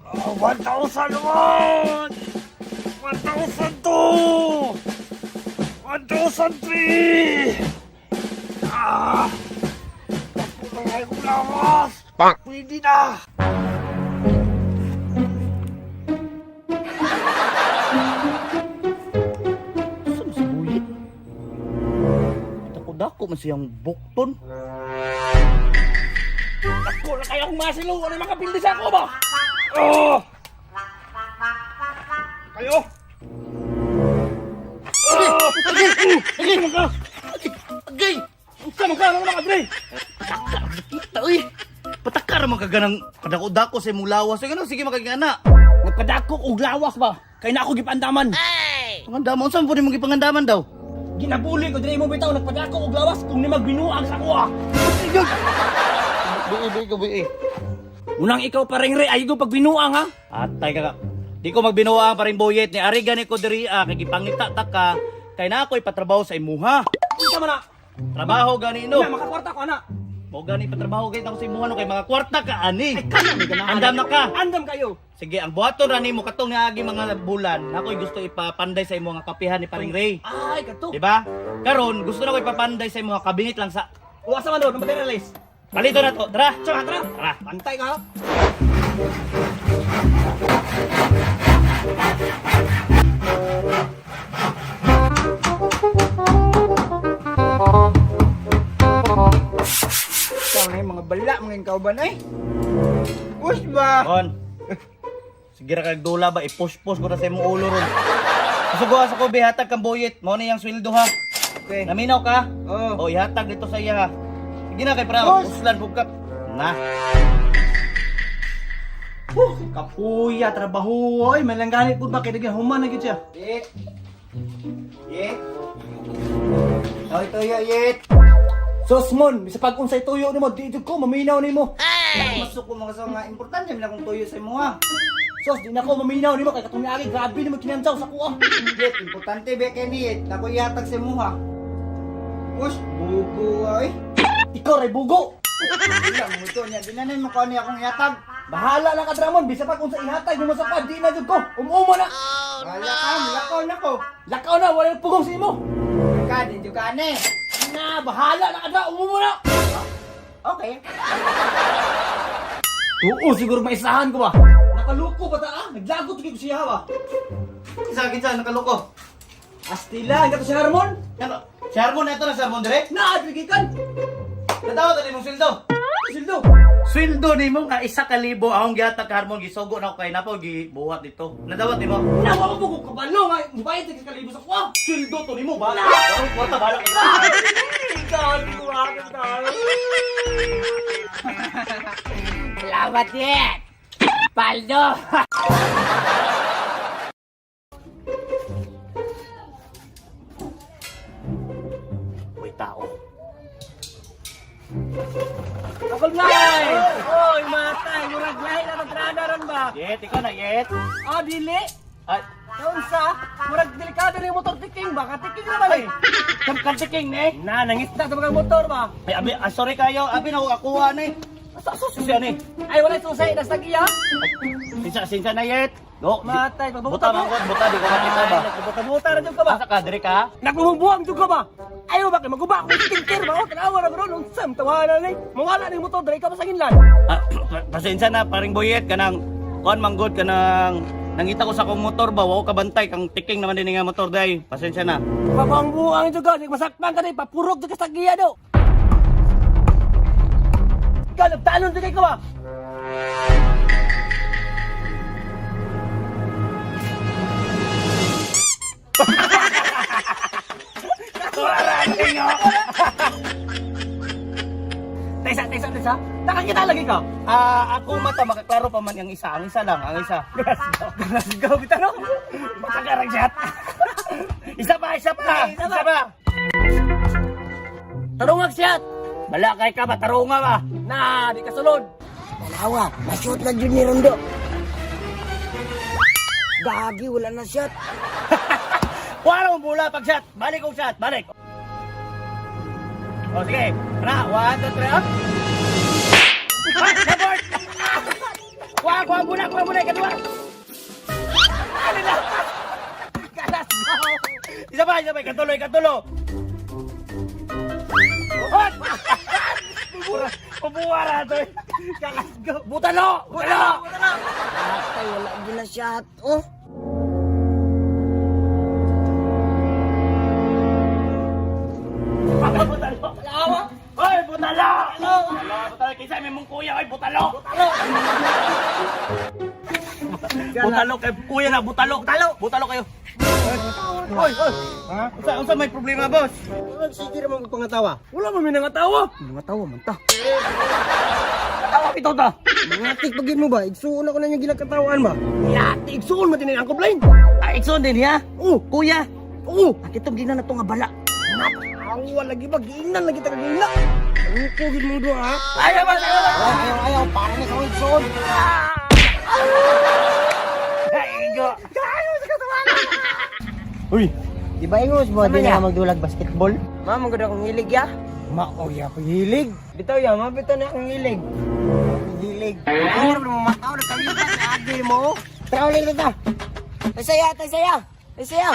1,000 naman! 1,002! 1,003! Pagpapagay ko lawas! Pwede na! Saan si Buyit? Dako man siyang bukton. Ako na kaya akong masilo! Ano yung makapildi sa ako ba? Oh! Kayo! Agay! Agay! Magka naman ang agay! Kita uy! Patakar man kaganang kadako-dako sa imong lawas. Sige makagana. Nagkadako og lawas ba? Kaya na ako gipandaman. Pangandaman? Saan po rin mong gipangandaman daw? Ginabuli ko din mo bitaw. Nagpadako og lawas kung ni magbinuang sa kuha. Bu'i. Unang ikaw paring re, ay ko pagbinuang ha? Atay ka. Di ko magbinuang paring Boyet ni ari gani ko diri kay gipangita ta ka kay na ako'y patrabaho sa imuha. Unsa man na? Trabaho gani no. Na makakwarta ko ana. Mo gani patrabaho kay ta ko sa imuha no kay mga kwarta ka ani. Ay kana mi ganahan. Andam na ka. Andam kayo. Sige, ang buhaton ra nimo katong niagi mga bulan. Ako'y gusto ipapanday sa imo nga kapihan ni paring Ray. Ay kato. Di ba? Karon gusto na ko ipapanday sa imo nga kabinit lang sa. Uwasa man do, materialist. Palito na to. Tara. Tara. Pantay ka ha. Saan na yung mga bala, mga kauban ay? Push ba? On. Sige ra kag dula ba ipush-push ko na sa imong ulo ron. Sugo sa ko bihatag kang Boyet. Mao na yang sweldo ha. Okay. Naminaw ka? Oo. O ihatag dito sa iya ha. Sige na kay para Boss! uslan pug ka. Na. Kapuya, trabaho, oy. May langganit po ba? Kaya human na gid siya. Yet. Oy, tuyo, yet. Sosmon, bisa pag unsay tuyo nimo, dito ko, maminaw nimo. Masuk ko mga sa nga importante mi akong tuyo sa imo ha. Sos, di na ko maminaw nimo, kay katong niagi, grabe nimo kinansaw sa kuha. Yet, importante be kay ni nako ihatag sa imo ha. Push, bugo, ay. Ikaw, ray bugo. Wala mo to niya. Dinanay mo ko niya akong ihatag. Bahala na ka, Dramon. Bisa pag unsay ihatag nimo sa pad, di na jud ko. Umumo na. Wala ka, lakaw na ko. Lakaw na, wala yung pugong sa imo. Ka, di ka ni. Na, bahala na ka na, umumo na. Okay. Oo, siguro maisahan ko ba? Nakaluko ba ta? Naglagot ko siya ba? Kinsa nakaloko. Astila, ang gato si Harmon? Ano? Si Harmon ito na si Harmon dire? Naadwigikan! Natawa tali mong sweldo. Sildo! Sweldo nimo nga 1,000 akong gihatag ka Harmon gisugo na ko kay napo gibuhat dito. Nadawat nimo. Nawa mo ko kabalo nga! Mubayad ka kalibo sa kwa! Sildo to ni mo ba? Ang kwarta bala ka. Ikaw, di ko akin tayo! Salamat yan! Paldo! Uy tao. Akol ngay! Oy, matay! Murag lahi na magrada ron ba? Yet, ikaw na yet. Ah, dili! Ay, Kaun sa? Murag delikado na yung motor tiking ba? Katiking naman eh! kamkantiking ni. Na, nangista sa mga motor ba? Ay, abi, sorry kayo. Abi na ako ni. Asa susi siya ni. Ay, wala susay, nasa tagiya! Sinsa na yet. Go. Matay, Buta mangkot, buta di ko makita ba. Buta-buta na dyan ka ba? Asa ka dire ka? Nagbubuang dyan ka ba? Ayaw ba kayo magubak? May skincare ba? O, tanawa na bro, nung sam, tawanan na mawala na yung motor, dahil ka pa sa ginlan. Ah, pasensya na paring Boyet kanang kon manggod kanang nangita ko sa akong motor ba wow ka bantay kang tiking naman din nga motor day. Pasensya na. Pabuang dyan ka, masakpan ka na, papurog dyan ka sa giya do. Ikaw, nagtalon dyan ka ba? Tesa. Nakakita lagi ka? Ako mata makaklaro pa man ang isa. Ang isa lang, ang isa. Nasigaw kita no? Matagarang shot. Isa pa. Tarungag siyat! Bala kay ka ba tarunga ba? Na, di ka sulod! Tanawa, ma-shoot na dyan ni Rondo. Gagi, wala na shot. Wala mong bula pag shot. Balik kong shot, balik. O sige, na, 1, 2, 3, up. Ah, support! Kuha muna, kadua. Ano na? Kalas go. Isa pa, katulo. Hot! Pabuwara to. Kalas go. Butalo. Atay, wala din na shot. Oh, Butalo. Alawa. Hoy, butalo! Butalo, kaysa may mong kuya, hoy, butalo! Butalo kay kuya na, butalo! Butalo kayo! Hoy! Ha? Unsa may problema, boss? Sige naman ko pangatawa. Wala man may nangatawa. nangatawa man ta. Tawa bitaw ta! Mangatik pagin mo ba? Igsuon ako na yung ginagkatawan ba? Yati, igsuon mo din ang complain. Ikson din, ha? Kuya! Oo. Akitong gina na to nga bala! Awa lagi ba? Giinan lagi taga gina. Ang kugid mo doon ha? Ayaw ba? Ayaw, para na sa wigson. Uy! Di ba ingos mo, di na magdulag basketball? Mama, maganda akong hilig ya. Maoy ako hilig. Bitaw ya, mabitaw na akong hilig. Hilig. Ay, mo mataw na kalipat na agi mo. Tara ulit na ta. Taysaya.